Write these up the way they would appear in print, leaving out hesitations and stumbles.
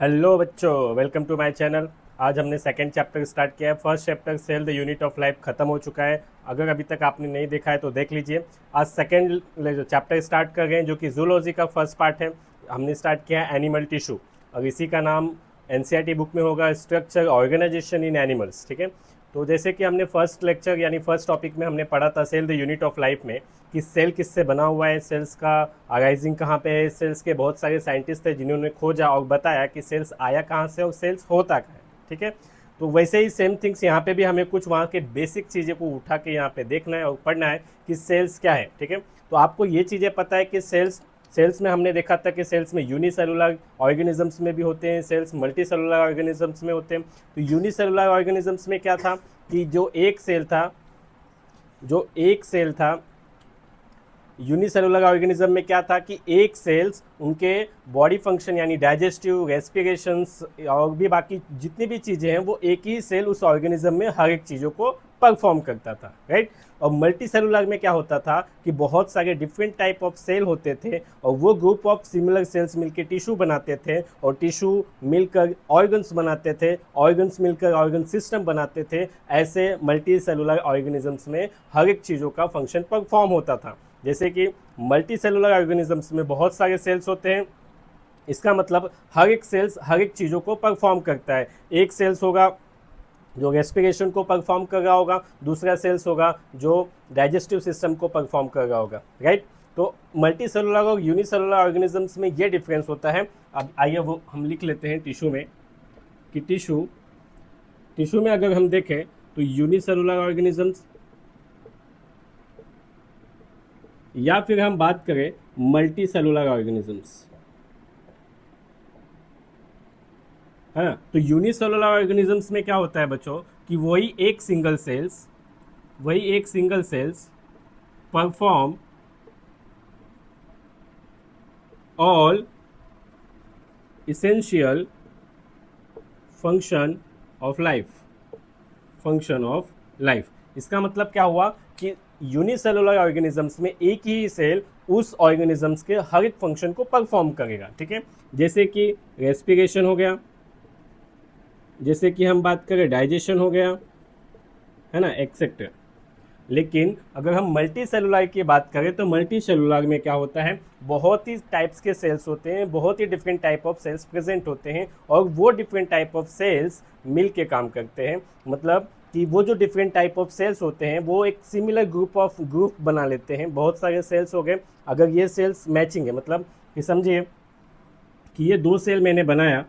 Hello बच्चों, welcome to my channel. आज हमने सेकंड चैप्टर स्टार्ट किया है। First chapter cell the unit of life ख़त्म हो चुका है। अगर अभी तक आपने नहीं देखा है तो देख लीजिए। आज सेकंड चैप्टर स्टार्ट कर गए हैं जो कि जूलॉजी का फर्स्ट पार्ट है। हमने स्टार्ट किया है एनिमल टिश्यू और इसी का नाम एनसीईआरटी बुक में होगा स्ट्रक्चर ऑर्गेनाइजेशन इन एनिमल्स। ठीक है, तो जैसे कि हमने फर्स्ट लेक्चर यानी फर्स्ट टॉपिक में हमने पढ़ा था cell the unit of life में कि सेल किससे बना हुआ है, सेल्स का अराइजिंग कहाँ पे है। सेल्स के बहुत सारे साइंटिस्ट थे जिन्होंने खोजा और बताया कि सेल्स आया कहाँ से और सेल्स होता क्या है। ठीक है, तो वैसे ही सेम थिंग्स यहाँ पे भी हमें कुछ वहाँ के बेसिक चीज़ें को उठा के यहाँ पे देखना है और पढ़ना है कि सेल्स क्या है। ठीक है, तो आपको ये चीज़ें पता है कि सेल्स सेल्स में हमने देखा था कि सेल्स में यूनिसेलुलर ऑर्गेनिजम्स में भी होते हैं, सेल्स मल्टी सेलुलर ऑर्गेनिजम्स में होते हैं। तो यूनिसेलुलर ऑर्गेनिजम्स में क्या था कि जो एक सेल था यूनिसेलुलर ऑर्गेनिज्म में क्या था कि एक सेल्स उनके बॉडी फंक्शन यानी डाइजेस्टिव, रेस्पिरेशंस और भी बाकी जितनी भी चीज़ें हैं वो एक ही सेल उस ऑर्गेनिज्म में हर एक चीज़ों को परफॉर्म करता था, राइट। और मल्टी सेलुलर में क्या होता था कि बहुत सारे डिफरेंट टाइप ऑफ सेल होते थे और वो ग्रुप ऑफ सिमिलर सेल्स मिलकर टिश्यू बनाते थे और टिश्यू मिलकर ऑर्गन्स बनाते थे, ऑर्गन्स मिलकर ऑर्गन सिस्टम बनाते थे। ऐसे मल्टी सेलुलर ऑर्गेनिजम्स में हर एक चीज़ों का फंक्शन परफॉर्म होता था। जैसे कि मल्टी सेलुलर ऑर्गेनिजम्स में बहुत सारे सेल्स होते हैं, इसका मतलब हर एक सेल्स हर एक चीज़ों को परफॉर्म करता है। एक सेल्स होगा जो रेस्पिरेशन को परफॉर्म कर रहा होगा, दूसरा सेल्स होगा जो डाइजेस्टिव सिस्टम को परफॉर्म कर रहा होगा, राइट। तो मल्टी सेलुलर और यूनिसेलुलर ऑर्गेनिजम्स में ये डिफरेंस होता है। अब आइए वो हम लिख लेते हैं टिश्यू में कि टिश्यू में अगर हम देखें तो यूनिसेलुलर ऑर्गेनिजम्स या फिर हम बात करें मल्टी सेलुलर ऑर्गेनिजम्स, है ना। तो यूनिसेलुलर ऑर्गेनिजम्स में क्या होता है बच्चों कि वही एक single cells perform all essential function of life. इसका मतलब क्या हुआ कि यूनिसेलुलर ऑर्गेनिजम्स में एक ही सेल उस ऑर्गेनिजम्स के हर एक फंक्शन को परफॉर्म करेगा। ठीक है, जैसे कि रेस्पिरेशन हो गया, जैसे कि हम बात करें डाइजेशन हो गया, है ना, एक्सेट्रा। लेकिन अगर हम मल्टी सेलुलर की बात करें तो मल्टी सेलुलर में क्या होता है, बहुत ही टाइप्स के सेल्स होते हैं, बहुत ही different type of cells present होते हैं और वो डिफरेंट टाइप ऑफ सेल्स मिल के काम करते हैं। मतलब कि वो जो डिफरेंट टाइप ऑफ सेल्स होते हैं वो एक सिमिलर ग्रुप बना लेते हैं। बहुत सारे सेल्स हो गए, अगर ये सेल्स मैचिंग है, मतलब कि समझिए कि ये दो सेल मैंने बनाया,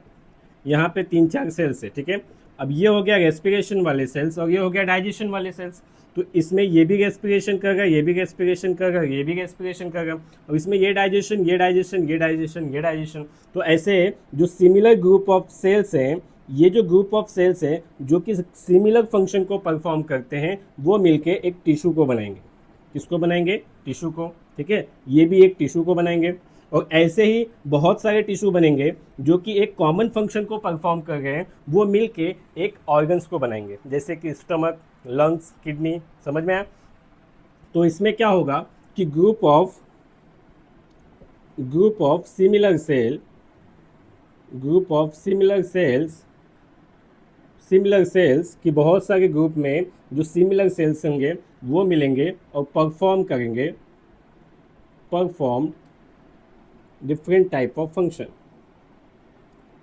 यहाँ पे 3-4 सेल्स है। ठीक है, अब ये हो गया रेस्पिरेशन वाले सेल्स और ये हो गया डाइजेशन वाले सेल्स। तो इसमें ये भी रेस्पिरेशन कर रहा है, ये भी रेस्पिरेशन कर रहा है, ये भी रेस्पिरेशन कर रहा है और इसमें ये डाइजेशन, ये डाइजेशन, ये डाइजेशन, ये डाइजेशन। तो ऐसे जो सिमिलर ग्रुप ऑफ सेल्स हैं, ये जो ग्रुप ऑफ सेल्स हैं जो कि सिमिलर फंक्शन को परफॉर्म करते हैं वो मिलके एक टिश्यू को बनाएंगे। किसको बनाएंगे? टिश्यू को। ठीक है, ये भी एक टिश्यू को बनाएंगे और ऐसे ही बहुत सारे टिश्यू बनेंगे जो कि एक कॉमन फंक्शन को परफॉर्म कर रहे हैं, वो मिलके एक ऑर्गन्स को बनाएंगे, जैसे कि स्टमक, लंग्स, किडनी। समझ में आया? तो इसमें क्या होगा कि ग्रुप ऑफ सिमिलर सेल्स की बहुत सारे ग्रुप में जो सिमिलर सेल्स होंगे वो मिलेंगे और perform different type of function,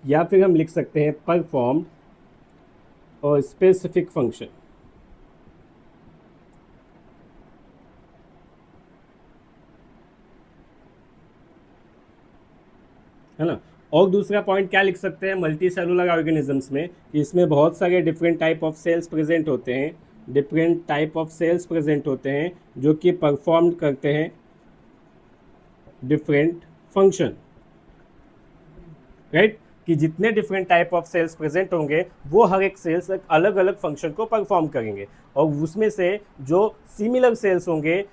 या फिर हम लिख सकते हैं परफॉर्म और स्पेसिफिक फंक्शन, है ना। और दूसरा पॉइंट क्या लिख सकते हैं मल्टी सेलुलर ऑर्गेनिजम्स में कि इसमें बहुत सारे different type of cells present होते हैं जो कि परफॉर्म करते हैं डिफरेंट फंक्शन, राइट। कि जितने different type of cells present होंगे वो हर एक सेल्स एक अलग अलग फंक्शन को परफॉर्म करेंगे और उसमें से जो सिमिलर सेल्स होंगे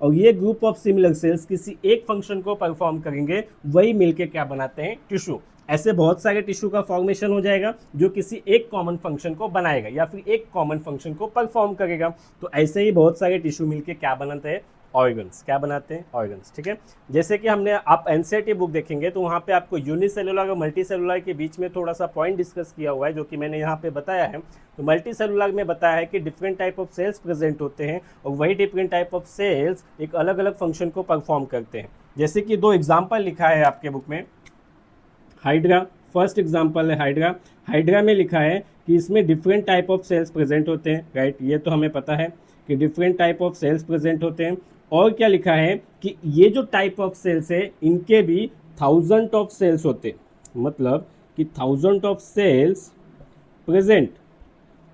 और ये ग्रुप ऑफ सिमिलर सेल्स किसी एक फंक्शन को परफॉर्म करेंगे, वही मिलके क्या बनाते हैं? टिश्यू। ऐसे बहुत सारे टिश्यू का फॉर्मेशन हो जाएगा जो किसी एक कॉमन फंक्शन को बनाएगा या फिर एक कॉमन फंक्शन को परफॉर्म करेगा। तो ऐसे ही बहुत सारे टिश्यू मिलके क्या बनाते हैं? ऑर्गन्स, क्या बनाते हैं? ऑर्गन्स, ठीक है। जैसे कि हमने आप एनसीईआरटी बुक देखेंगे तो वहाँ पे आपको यूनिसेलुलर और मल्टी सेलुलर के बीच में थोड़ा सा पॉइंट डिस्कस किया हुआ है, जो कि मैंने यहाँ पे बताया है। तो मल्टी सेलुलर में बताया है कि different type of cells present होते हैं और वही डिफरेंट टाइप ऑफ सेल्स एक अलग अलग फंक्शन को परफॉर्म करते हैं। जैसे कि 2 एग्जाम्पल लिखा है आपके बुक में, हाइड्रा, फर्स्ट एग्जाम्पल है हाइड्रा। हाइड्रा में लिखा है कि इसमें different type of cells present होते हैं, राइट, ये तो हमें पता है कि different type of cells present होते हैं। और क्या लिखा है कि ये जो टाइप ऑफ सेल्स है इनके भी 1000 ऑफ सेल्स होते हैं, मतलब कि 1000 of cells present,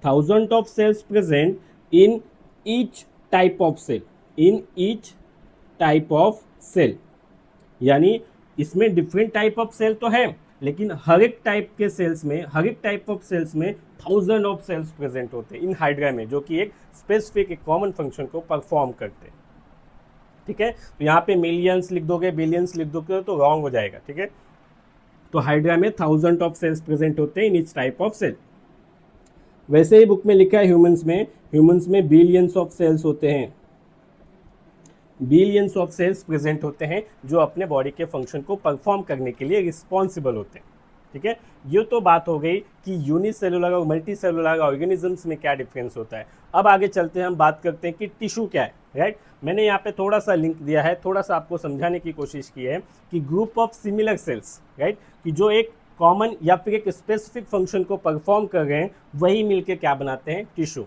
1000 of cells present in each type of cell, in each type of cell. यानी इसमें डिफरेंट टाइप ऑफ सेल तो है, लेकिन हर एक टाइप के सेल्स में, हर एक टाइप ऑफ सेल्स में 1000 ऑफ सेल्स प्रेजेंट होते हैं इन हाइड्रा में, जो कि एक स्पेसिफिक एक कॉमन फंक्शन को परफॉर्म करते हैं, ठीक है। तो यहाँ पे मिलियंस लिख दोगे, बिलियंस लिख दोगे तो रॉन्ग हो जाएगा, ठीक है। तो हाइड्रा में 1000 ऑफ सेल्स प्रेजेंट होते हैं in each type of cell. वैसे ही बुक में लिखा है ह्यूमंस में बिलियंस ऑफ सेल्स होते हैं, बिलियंस ऑफ सेल्स प्रेजेंट होते हैं जो अपने बॉडी के फंक्शन को परफॉर्म करने के लिए रिस्पॉन्सिबल होते हैं, ठीक है। ये तो बात हो गई कि यूनिसेलुलर और मल्टी सेलुलर ऑर्गेनिजम्स में क्या डिफरेंस होता है। अब आगे चलते हैं, हम बात करते हैं कि टिश्यू क्या है, राइट। मैंने यहाँ पे थोड़ा सा लिंक दिया है, थोड़ा सा आपको समझाने की कोशिश की है कि group of similar sales, right, कि जो एक कॉमन या फिर एक स्पेसिफिक फंक्शन को परफॉर्म कर रहे हैं, वही मिलकर क्या बनाते हैं? टिश्यू।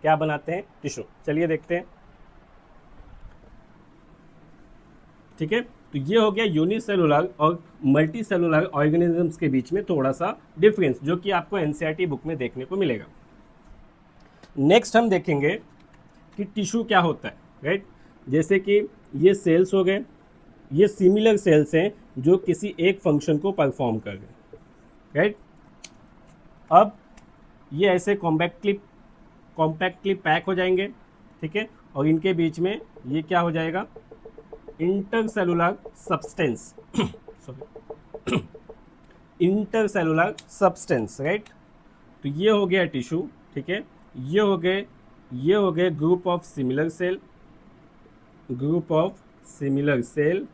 क्या बनाते हैं? टिश्यू। चलिए देखते हैं, ठीक है। तो ये हो गया यूनिसेलुलर और मल्टी सेलुलर ऑर्गेनिजम्स के बीच में थोड़ा सा डिफरेंस, जो कि आपको एनसीईआरटी बुक में देखने को मिलेगा। नेक्स्ट हम देखेंगे कि टिश्यू क्या होता है, राइट। जैसे कि ये सेल्स हो गए, ये सिमिलर सेल्स हैं जो किसी एक फंक्शन को परफॉर्म कर रहे हैं, राइट। अब ये ऐसे कॉम्पैक्टली पैक हो जाएंगे, ठीक है, और इनके बीच में ये क्या हो जाएगा? Intercellular substance sorry intercellular substance, right. तो ये हो गया टिश्यू, ठीक है। ये हो गए group of similar cell, group of similar cell.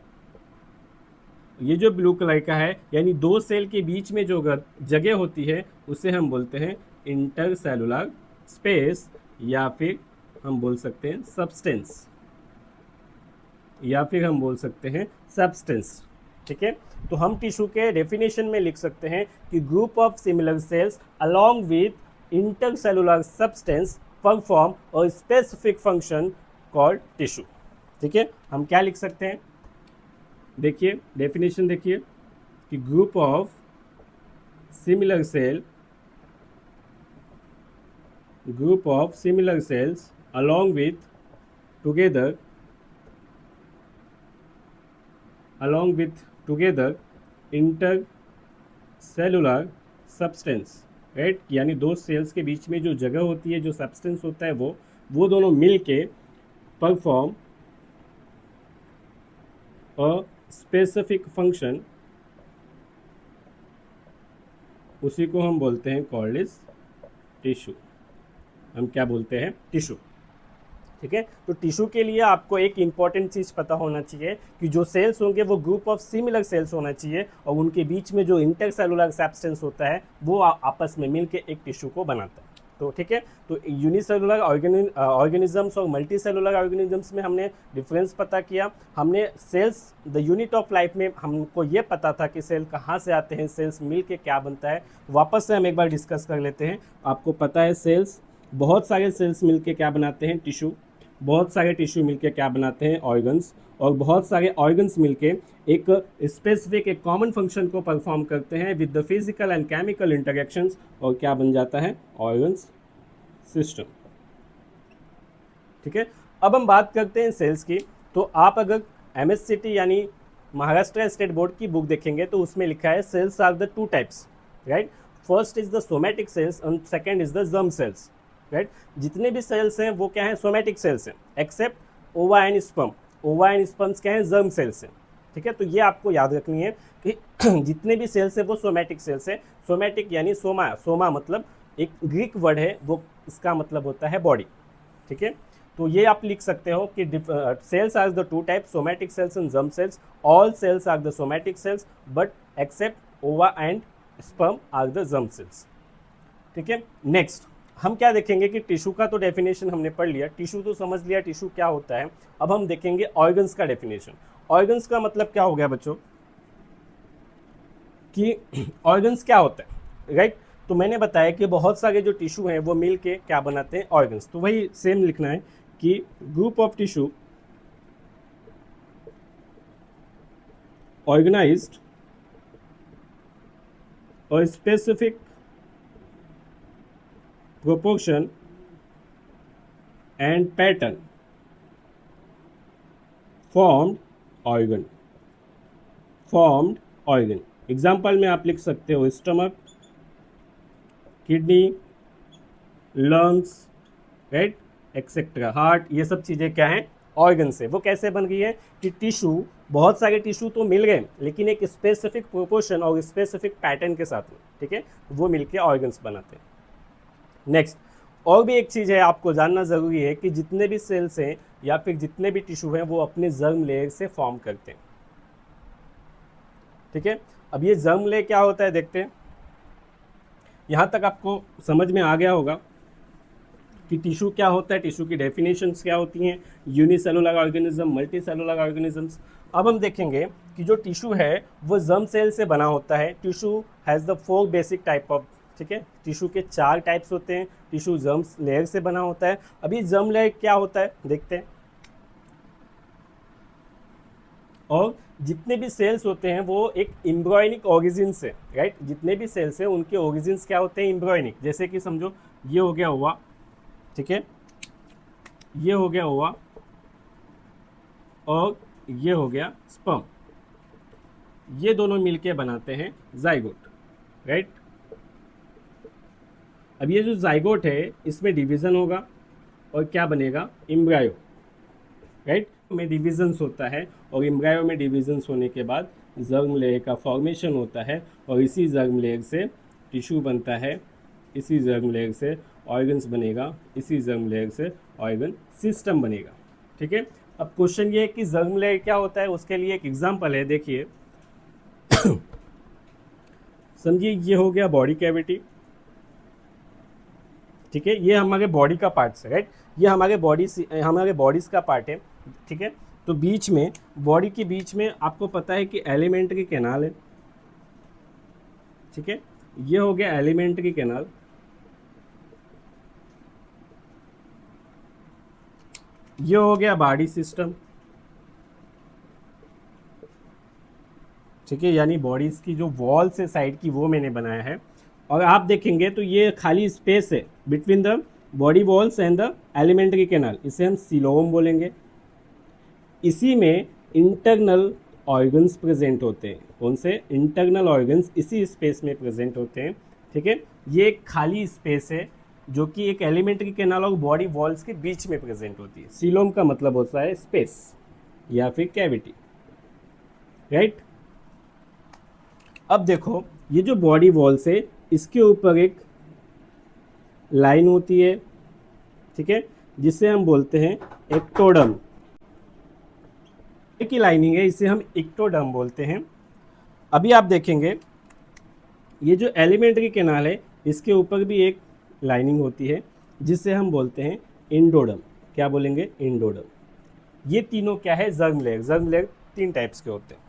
ये जो ब्लू कलर का है, यानी दो सेल के बीच में जो जगह होती है उसे हम बोलते हैं इंटरसेलुलर स्पेस, या फिर हम बोल सकते हैं सब्सटेंस, या फिर हम बोल सकते हैं सब्सटेंस, ठीक है। तो हम टिश्यू के डेफिनेशन में लिख सकते हैं कि group of similar sales along with intercellular substance perform a specific function called tissue, ठीक है। हम क्या लिख सकते हैं? देखिए डेफिनेशन, देखिए कि group of similar sales along with together intercellular substance, right. यानी दो सेल्स के बीच में जो जगह होती है, जो सब्सटेंस होता है, वो दोनों मिल के परफॉर्म अ स्पेसिफिक फंक्शन, उसी को हम बोलते हैं कॉल्ड इज टिश्यू। हम क्या बोलते हैं? टिश्यू, ठीक है। तो टिश्यू के लिए आपको एक इंपॉर्टेंट चीज़ पता होना चाहिए कि जो सेल्स होंगे वो ग्रुप ऑफ सिमिलर सेल्स होना चाहिए, और उनके बीच में जो इंटरसेलुलर सब्सटेंस होता है वो आपस में मिलकर एक टिश्यू को बनाता है। तो ठीक है, तो यूनिसेलुलर ऑर्गेनिजम्स और मल्टी सेलुलर ऑर्गेनिजम्स में हमने डिफरेंस पता किया। हमने cells the unit of life में हमको ये पता था कि सेल कहाँ से आते हैं, सेल्स मिल के क्या बनता है। वापस से हम एक बार डिस्कस कर लेते हैं। आपको पता है सेल्स, बहुत सारे सेल्स मिल के क्या बनाते हैं? टिश्यू। बहुत सारे टिश्यू मिलके क्या बनाते हैं? ऑर्गन्स। और बहुत सारे ऑर्गन्स मिलके एक स्पेसिफिक एक कॉमन फंक्शन को परफॉर्म करते हैं with the physical and chemical interactions, और क्या बन जाता है? ऑर्गन्स सिस्टम, ठीक है। अब हम बात करते हैं सेल्स की। तो आप अगर MSCT यानी महाराष्ट्र स्टेट बोर्ड की बुक देखेंगे तो उसमें लिखा है cells are the two types, right. First is the somatic cells and second is the germ cells, right. जितने भी सेल्स हैं वो क्या है? सोमैटिक सेल्स हैं, except ova and sperm. Ova and sperms क्या है? जर्म सेल्स हैं, ठीक है। तो ये आपको याद रखनी है कि जितने भी सेल्स हैं वो सोमैटिक सेल्स हैं। सोमैटिक यानी सोमा मतलब एक ग्रीक वर्ड है, वो इसका मतलब होता है बॉडी, ठीक है। तो ये आप लिख सकते हो कि cells are the two type, somatic cells and germ cells. All cells are the somatic cells but except ova and sperm are the germ cells. ठीक है. नेक्स्ट हम क्या देखेंगे कि टिश्यू का तो डेफिनेशन हमने पढ़ लिया, टिश्यू तो समझ लिया टिश्यू क्या होता है. अब हम देखेंगे ऑर्गन्स का डेफिनेशन. ऑर्गन्स का मतलब क्या हो गया बच्चों कि ऑर्गन्स क्या होता है, राइट. तो मैंने बताया कि बहुत सारे जो टिश्यू हैं वो मिल के क्या बनाते हैं, ऑर्गन्स. तो वही सेम लिखना है कि ग्रुप ऑफ टिश्यू ऑर्गेनाइज्ड और specific proportion and pattern formed organ. Example में आप लिख सकते हो stomach, kidney, lungs, right, etcetera, heart. ये सब चीज़ें क्या हैं, ऑर्गन से. वो कैसे बन गई है कि टिश्यू, बहुत सारे टिश्यू तो मिल गए लेकिन एक स्पेसिफिक प्रोपोर्शन और स्पेसिफिक पैटर्न के साथ में, ठीक है, वो मिलके ऑर्गन्स बनाते हैं. नेक्स्ट और भी एक चीज़ है आपको जानना ज़रूरी है कि जितने भी सेल्स हैं या फिर जितने भी टिश्यू हैं वो अपने जर्म लेयर से फॉर्म करते हैं. ठीक है. अब ये जर्म लेयर क्या होता है देखते हैं. यहाँ तक आपको समझ में आ गया होगा कि टिश्यू क्या होता है, टिश्यू की डेफिनेशंस क्या होती हैं, unicellular organism, multi cellular organisms. अब हम देखेंगे कि जो टिश्यू है वो जर्म सेल से बना होता है. Tissue has the 4 basic type of, ठीक है, टिश्यू के 4 टाइप्स होते हैं. टिश्यू जर्म लेयर से बना होता है. अभी जर्म लेयर क्या होता है देखते हैं. और जितने भी सेल्स होते हैं वो एक एम्ब्रियोनिक ओरिजिन से, राइट, जितने भी सेल्स हैं उनके ओरिजिन्स क्या होते हैं, एम्ब्रियोनिक. जैसे कि समझो ये हो गया ओवा, ठीक है, ये हो गया ओवा और ये हो गया स्पर्म. ये दोनों मिलके बनाते हैं जाइगोट, राइट. अब ये जो जाइगोट है इसमें डिवीज़न होगा और क्या बनेगा, एम्ब्रायो, राइट. में डिविजन्स होता है और एम्ब्रायो में डिविजन्स होने के बाद जर्म लेयर का फॉर्मेशन होता है और इसी जर्म लेयर से टिश्यू बनता है, इसी जर्म लेयर से ऑर्गन्स बनेगा, इसी जर्म लेयर से ऑर्गन सिस्टम बनेगा. ठीक है. अब क्वेश्चन ये है कि जर्म लेयर क्या होता है, उसके लिए एक एग्जांपल है. देखिए समझिए ये हो गया बॉडी कैविटी, ठीक है, ये हमारे बॉडी का पार्ट है, राइट. ये हमारे बॉडीज का पार्ट है. ठीक है. तो बीच में, बॉडी के बीच में आपको पता है कि एलिमेंट्री कैनाल है. ठीक है. ये हो गया एलिमेंट्री कैनाल. ये हो गया बॉडी सिस्टम. ठीक है, यानी बॉडीज की जो वॉल्स है साइड की वो मैंने बनाया है. और आप देखेंगे तो ये खाली स्पेस है between the body walls and the alimentary canal, इसे हम सीलोम बोलेंगे. इसी में इंटरनल ऑर्गन्स प्रेजेंट होते हैं. कौन से, इंटरनल ऑर्गन्स इसी स्पेस में प्रेजेंट होते हैं. ठीक है. ये एक खाली स्पेस है जो कि एक एलिमेंट्री कैनाल और बॉडी वॉल्स के बीच में प्रेजेंट होती है. सीलोम का मतलब होता है स्पेस या फिर कैविटी, राइट. अब देखो ये जो बॉडी वॉल्स है इसके ऊपर एक लाइन होती है, ठीक है, जिसे हम बोलते हैं एक्टोडर्म. एक ही लाइनिंग है, इसे हम एक्टोडर्म बोलते हैं. अभी आप देखेंगे ये जो एलिमेंट्री कैनाल है इसके ऊपर भी एक लाइनिंग होती है जिसे हम बोलते हैं एंडोडर्म. क्या बोलेंगे, एंडोडर्म. ये तीनों क्या है, germ layer. Germ layer 3 types के होते हैं.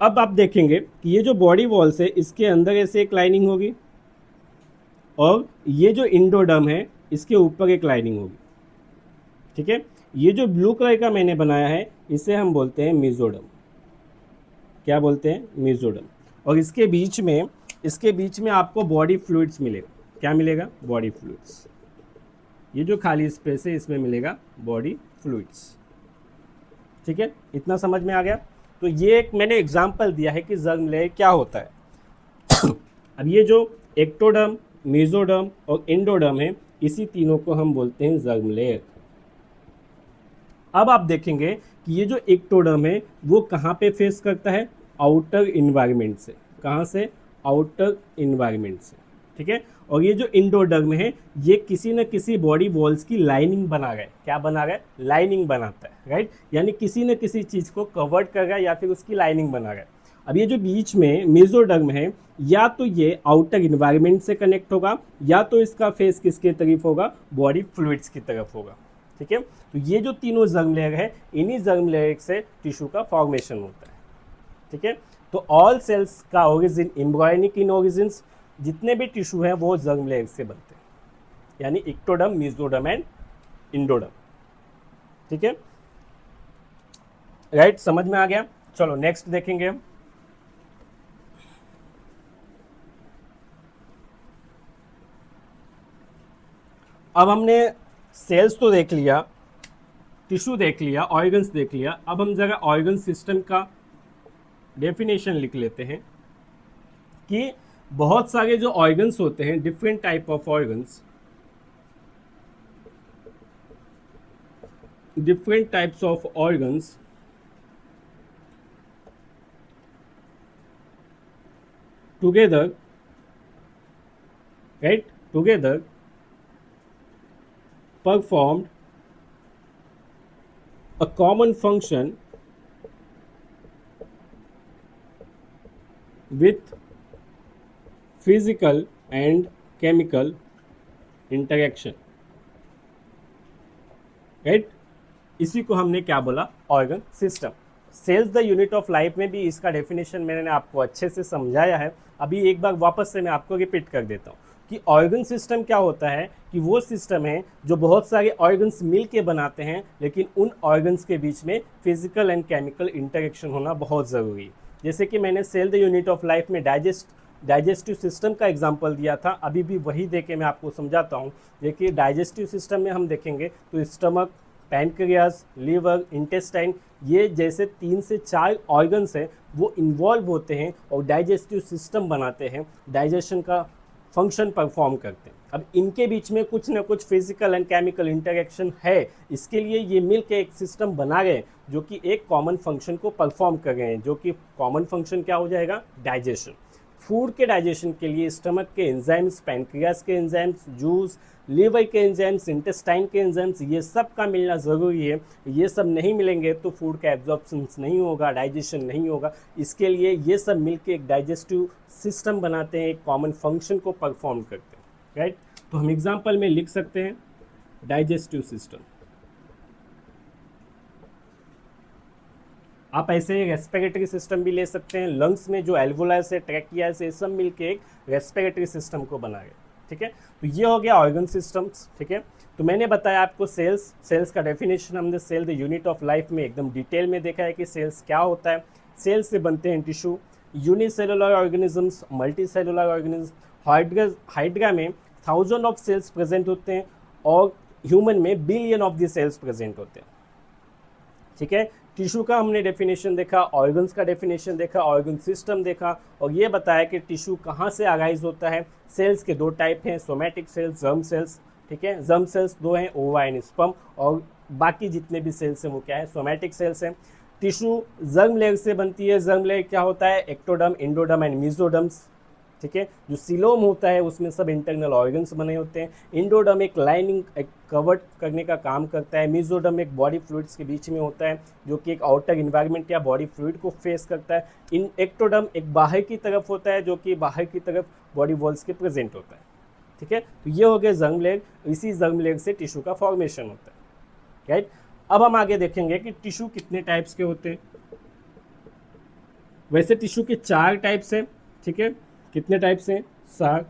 अब आप देखेंगे कि ये जो बॉडी वॉल्स है इसके अंदर ऐसे एक लाइनिंग होगी और ये जो एंडोडर्म है इसके ऊपर एक लाइनिंग होगी. ठीक है. ये जो ब्लू कलर का मैंने बनाया है इसे हम बोलते हैं मेसोडर्म. क्या बोलते हैं, मेसोडर्म. और इसके बीच में आपको बॉडी फ्लूइड्स मिलेगा. क्या मिलेगा, बॉडी फ्लूइड्स. ये जो खाली स्पेस है इसमें मिलेगा बॉडी फ्लूइड्स. ठीक है, इतना समझ में आ गया. तो ये एक मैंने एग्जांपल दिया है कि जर्म लेयर क्या होता है. अब ये जो एक्टोडर्म, मेसोडर्म और एंडोडर्म है इसी तीनों को हम बोलते हैं जर्म लेयर. अब आप देखेंगे कि ये जो एक्टोडर्म है वो कहाँ पे फेस करता है, आउटर इन्वायरमेंट से. कहाँ से, आउटर इन्वायरमेंट से. ठीक है। और ये जो इंडोडर्म है ये किसी न किसी बॉडी वॉल्स की लाइनिंग बना रहा है। क्या बना रहा है? लाइनिंग बनाता है, राइट। यानी किसी न किसी चीज़ को कवर्ड कर रहा है या फिर उसकी लाइनिंग बना रहा है। अब ये जो बीच में मेसोडर्म है, या तो ये आउटर इन्वायरमेंट से कनेक्ट होगा या तो इसका फेस किसके तरफ होगा? बॉडी फ्लूइड्स की तरफ होगा, ठीक है। तो ये जो तीनों जर्म लेयर है, इन्हीं जर्म लेयर से टिश्यू का फॉर्मेशन होता है, ठीक है। तो ऑल सेल्स का ओरिजिन एम्ब्रायोनिक इन ओरिजिन्स, जितने भी टिश्यू हैं वो जर्म लेयर से बनते हैं, यानी इक्टोडर्म, मेसोडर्म एंड इंडोडर्म, ठीक है, राइट। समझ में आ गया? चलो नेक्स्ट देखेंगे हम। अब हमने सेल्स तो देख लिया, टिश्यू देख लिया, ऑर्गन्स देख लिया। अब हम जरा ऑर्गन सिस्टम का डेफिनेशन लिख लेते हैं कि बहुत सारे जो ऑर्गन्स होते हैं, different type of organs, different types of organs together, right, together performed a common function with physical and chemical interaction, right। इसी को हमने क्या बोला? Organ system. Cells the unit of life में भी इसका डेफिनेशन मैंने आपको अच्छे से समझाया है। अभी एक बार वापस से मैं आपको रिपीट कर देता हूँ कि ऑर्गन सिस्टम क्या होता है कि वो सिस्टम है जो बहुत सारे ऑर्गन्स मिल के बनाते हैं, लेकिन उन ऑर्गन्स के बीच में फिजिकल एंड केमिकल इंटरेक्शन होना बहुत ज़रूरी है। जैसे कि मैंने cell the unit of life में डाइजेस्टिव सिस्टम का एग्जांपल दिया था, अभी भी वही देके मैं आपको समझाता हूँ। देखिए डाइजेस्टिव सिस्टम में हम देखेंगे तो स्टमक, पैनक्रियाज, लीवर, इंटेस्टाइन, ये जैसे 3 से 4 ऑर्गन्स हैं वो इन्वॉल्व होते हैं और डाइजेस्टिव सिस्टम बनाते हैं, डाइजेशन का फंक्शन परफॉर्म करते हैं। अब इनके बीच में कुछ ना कुछ फिजिकल एंड केमिकल इंटरेक्शन है, इसके लिए ये मिल के एक सिस्टम बना गए जो कि एक कॉमन फंक्शन को परफॉर्म कर रहे हैं, जो कि कॉमन फंक्शन क्या हो जाएगा? डाइजेशन। फूड के डाइजेशन के लिए स्टमक के एंजाइम्स, पैनक्रियास के एंजाइम्स, जूस, लीवर के एंजाइम्स, इंटेस्टाइन के एंजाइम्स, ये सब का मिलना ज़रूरी है। ये सब नहीं मिलेंगे तो फूड का एब्जॉर्प्शन नहीं होगा, डाइजेशन नहीं होगा। इसके लिए ये सब मिलके एक डाइजेस्टिव सिस्टम बनाते हैं, एक कॉमन फंक्शन को परफॉर्म करते हैं, राइट। तो हम एग्जाम्पल में लिख सकते हैं डाइजेस्टिव सिस्टम। आप ऐसे रेस्पिरेटरी सिस्टम भी ले सकते हैं। लंग्स में जो एल्वोलास है, ट्रैकिया से, सब मिलके एक रेस्पिरेटरी सिस्टम को बना गया, ठीक है। तो ये हो गया ऑर्गन सिस्टम्स, ठीक है। तो मैंने बताया आपको सेल्स का डेफिनेशन हमने cell the unit of life में एकदम डिटेल में देखा है कि सेल्स क्या होता है। सेल्स से बनते हैं tissue, unicellular organisms, multi cellular organism. Hydra में 1000 ऑफ सेल्स प्रेजेंट होते हैं और ह्यूमन में billion of the sales present होते हैं, ठीक है। टिश्यू का हमने डेफिनेशन देखा, ऑर्गन्स का डेफिनेशन देखा, ऑर्गन सिस्टम देखा और ये बताया कि टिश्यू कहाँ से अराइज होता है। सेल्स के 2 टाइप हैं, सोमैटिक सेल्स, जर्म सेल्स, ठीक है। जर्म सेल्स 2 हैं, ओवा एंड स्पर्म, और बाकी जितने भी सेल्स हैं वो क्या है? सोमैटिक सेल्स हैं। टिश्यू जर्म लेयर से बनती है। जर्म लेयर क्या होता है? एक्टोडर्म, इंडोडर्म एंड मेसोडर्म्स, ठीक है। जो सीलोम होता है उसमें सब इंटरनल ऑर्गन्स बने होते हैं। इंडोडर्म एक लाइनिंग, एक कवर्ड करने का काम करता है। मेसोडर्म एक बॉडी फ्लूइड्स के बीच में होता है जो कि एक आउटर इन्वायरमेंट या बॉडी फ्लूइड को फेस करता है। इन एक्टोडर्म एक बाहर की तरफ होता है जो कि बाहर की तरफ बॉडी वॉल्स के प्रेजेंट होता है, ठीक है। तो ये हो गया जर्म लेयर। इसी जर्म लेयर से टिश्यू का फॉर्मेशन होता है, राइट। अब हम आगे देखेंगे कि टिश्यू कितने टाइप्स के होते हैं। वैसे टिश्यू के 4 टाइप्स हैं, ठीक है। कितने टाइप्स हैं? 7।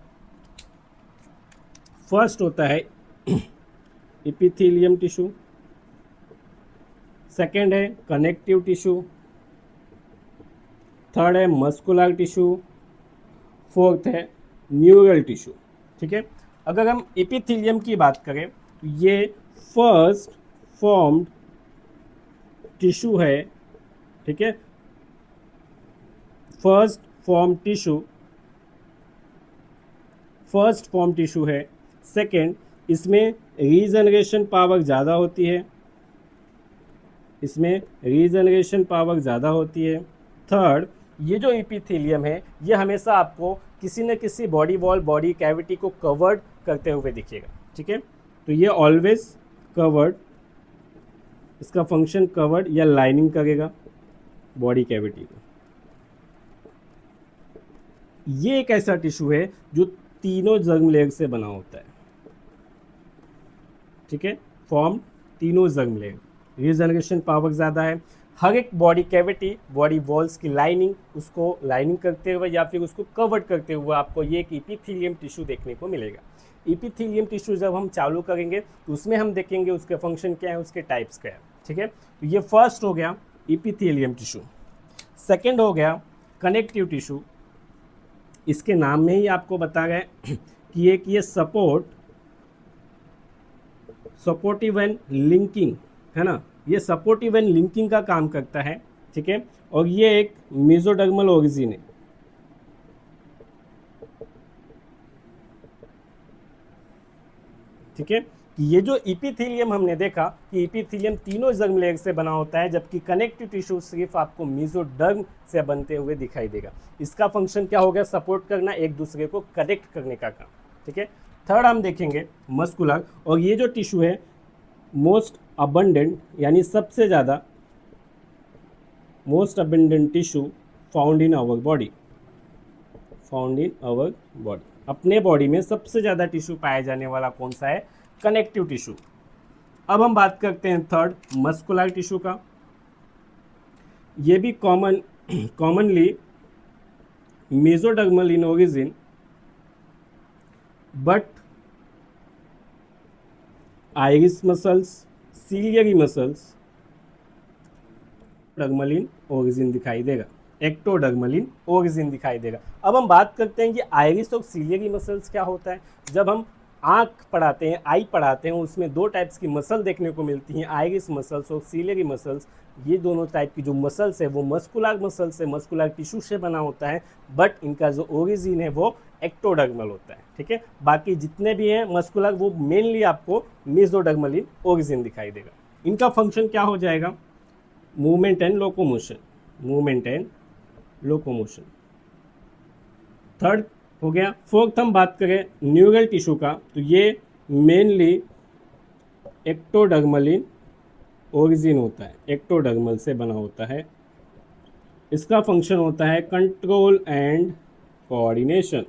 फर्स्ट होता है एपिथेलियम टिश्यू, सेकेंड है कनेक्टिव टिश्यू, थर्ड है मस्कुलर टिश्यू, फोर्थ है न्यूरल टिश्यू, ठीक है। अगर हम एपिथेलियम की बात करें तो ये फर्स्ट फॉर्म्ड टिश्यू है, ठीक है। फर्स्ट फॉर्म टिश्यू है। सेकेंड, इसमें रीजनरेशन पावर ज़्यादा होती है, थर्ड, ये जो इपिथेलियम है ये हमेशा आपको किसी न किसी बॉडी वॉल, बॉडी कैविटी को कवर्ड करते हुए दिखेगा, ठीक है। तो ये ऑलवेज कवर्ड, इसका फंक्शन कवर्ड या लाइनिंग करेगा बॉडी कैविटी को। ये एक ऐसा टिश्यू है जो तीनों जर्म लेयर से बना होता है, ठीक है, फॉर्म तीनों जर्म लेयर, रीजनरेशन पावर ज़्यादा है। हर एक बॉडी कैविटी, बॉडी वॉल्स की लाइनिंग, उसको लाइनिंग करते हुए या फिर उसको कवर्ड करते हुए आपको ये एक इपिथेलियम टिश्यू देखने को मिलेगा। इपिथेलियम टिश्यू जब हम चालू करेंगे तो उसमें हम देखेंगे उसके फंक्शन क्या है, उसके टाइप्स क्या है, ठीक है। तो ये फर्स्ट हो गया इपिथेलियम टिश्यू। सेकेंड हो गया कनेक्टिव टिश्यू। इसके नाम में ही आपको बता गए कि ये सपोर्टिव एंड लिंकिंग है ना, ये सपोर्टिव एंड लिंकिंग का काम करता है, ठीक है। और ये एक मेसोडर्मल ओरिजिन है, ठीक है। ये जो इपिथेलियम हमने देखा कि इपिथेलियम तीनों जर्म लेयर से बना होता है, जबकि कनेक्टिव टिश्यू सिर्फ आपको मेसोडर्म से बनते हुए दिखाई देगा। इसका फंक्शन क्या हो गया, सपोर्ट करना, एक दूसरे को कनेक्ट करने का काम, ठीक है। थर्ड हम देखेंगे मस्कुलर, और ये जो टिश्यू है मोस्ट अबंडेंट यानी सबसे ज़्यादा most abundant tissue found in our body, अपने बॉडी में सबसे ज़्यादा टिश्यू पाया जाने वाला कौन सा है, कनेक्टिव टिश्यू। अब हम बात करते हैं थर्ड मस्कुलर टिश्यू का। ये भी commonly mesodermal in origin but iris muscles, ciliary muscles dermal in origin दिखाई देगा, एक्टोडर्मल इन ओरिजिन दिखाई देगा। अब हम बात करते हैं कि आइरिस और सीलियरी मसल्स क्या होता है। जब हम आँख पढ़ाते हैं, आई पढ़ाते हैं, उसमें दो टाइप्स की मसल देखने को मिलती हैं, आइरिस मसल्स और सीलियरी मसल्स। ये दोनों टाइप की जो मसल्स है वो मस्कुलर मसल्स है, मस्कुलर टिश्यू से बना होता है, बट इनका जो ओरिजिन है वो एक्टोडर्मल होता है, ठीक है। बाकी जितने भी हैं मस्कुलर वो मेनली आपको मेसोडर्मल इन ओरिजिन दिखाई देगा। इनका फंक्शन क्या हो जाएगा, मूवमेंट एंड लोकोमोशन। थर्ड हो गया। फोर्थ हम बात करें न्यूरल टिश्यू का, तो ये मेनली एक्टोडर्मल इन ओरिजिन होता है, एक्टोडर्मल से बना होता है। इसका फंक्शन होता है control and coordination,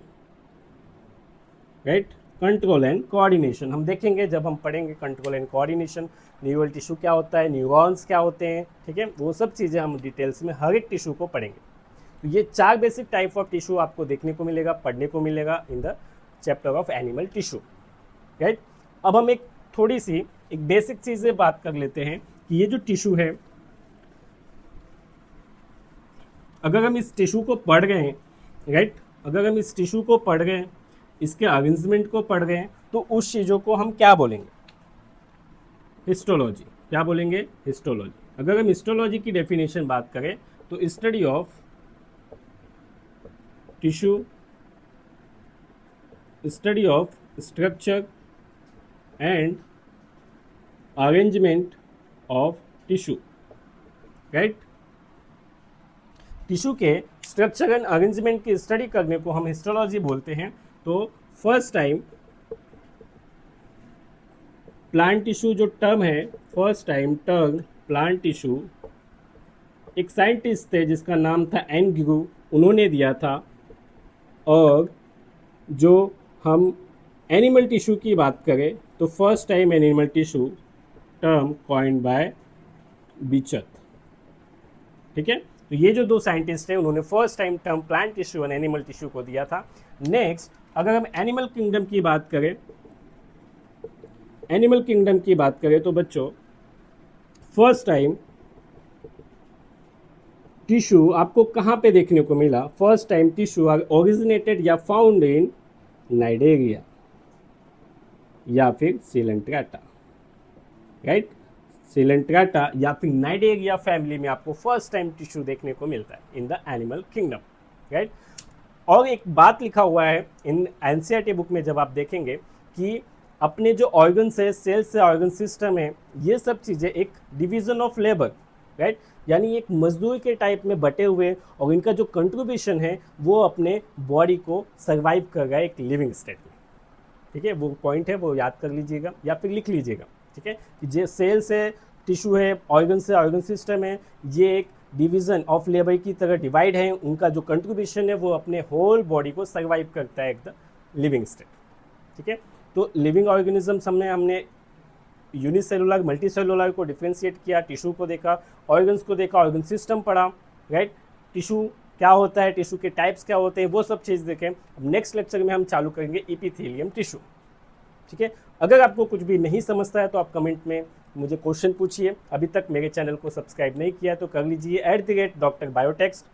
right, control and coordination. हम देखेंगे जब हम पढ़ेंगे control and coordination, neural tissue क्या होता है, न्यूरॉन्स क्या होते हैं, ठीक है, वो सब चीज़ें हम डिटेल्स में हर एक टिश्यू को पढ़ेंगे। तो ये चार बेसिक टाइप ऑफ टिश्यू आपको देखने को मिलेगा, पढ़ने को मिलेगा in the chapter of animal tissue, right. अब हम एक बेसिक चीज़ें बात कर लेते हैं कि ये जो टिश्यू है, अगर हम इस टिश्यू को पढ़ गए हैं, राइट, अगर हम इस टिश्यू को पढ़ गए, इसके अरेंजमेंट को पढ़ गए, तो उस चीज़ों को हम क्या बोलेंगे, हिस्टोलॉजी। क्या बोलेंगे, हिस्टोलॉजी। अगर हम हिस्टोलॉजी की डेफिनेशन बात करें तो study of tissue, study of structure and arrangement of tissue, right. Tissue के स्ट्रक्चर एंड अरेंजमेंट की स्टडी करने को हम हिस्टोलॉजी बोलते हैं। तो फर्स्ट टाइम प्लांट टिश्यू जो टर्म है, first time term plant tissue एक साइंटिस्ट थे जिसका नाम था एनग्रू, उन्होंने दिया था। और जो हम एनिमल टिश्यू की बात करें तो first time animal tissue term coined by बीचत, ठीक है। तो ये जो दो साइंटिस्ट हैं उन्होंने first time term plant tissue और एनिमल टिश्यू को दिया था। नेक्स्ट अगर हम एनिमल किंगडम की बात करें तो बच्चों फर्स्ट टाइम टिश्यू आपको कहाँ पे देखने को मिला, फर्स्ट टाइम टिश्यू ओरिजिनेटेड या फाउंड इन नाइडेरिया या फिर सिलेंट्राटा, राइट, सिलेंट्राटा या फिर नाइडेरिया फैमिली में आपको फर्स्ट टाइम टिश्यू देखने को मिलता है in the animal kingdom, right. और एक बात लिखा हुआ है इन एनसीईआरटी बुक में, जब आप देखेंगे कि अपने जो ऑर्गन्स है, सेल्स से ऑर्गन सिस्टम है, ये सब चीज़ें एक डिवीजन ऑफ लेबर, राइट। यानी एक मजदूर के टाइप में बटे हुए और इनका जो कंट्रीब्यूशन है वो अपने बॉडी को सर्वाइव कर रहा है एक लिविंग स्टेट में। ठीक है, वो पॉइंट है, वो याद कर लीजिएगा या फिर लिख लीजिएगा। ठीक है, कि जो सेल से टिश्यू है, ऑर्गन से ऑर्गन सिस्टम है, ये एक डिवीजन ऑफ लेबर की तरह डिवाइड है। उनका जो कंट्रीब्यूशन है वो अपने होल बॉडी को सर्वाइव करता है एकदम लिविंग स्टेट। ठीक है, तो लिविंग ऑर्गेनिजम्स हमने यूनिसेलुलर मल्टीसेलुलर को डिफ्रेंशिएट किया, टिश्यू को देखा, ऑर्गन्स को देखा, ऑर्गन सिस्टम पढ़ा, राइट। टिश्यू क्या होता है, टिश्यू के टाइप्स क्या होते हैं, वो सब चीज़ देखें। अब नेक्स्ट लेक्चर में हम चालू करेंगे एपिथेलियम टिश्यू। ठीक है, अगर आपको कुछ भी नहीं समझता है तो आप कमेंट में मुझे क्वेश्चन पूछिए। अभी तक मेरे चैनल को सब्सक्राइब नहीं किया तो कर लीजिए @Dr. Biotext।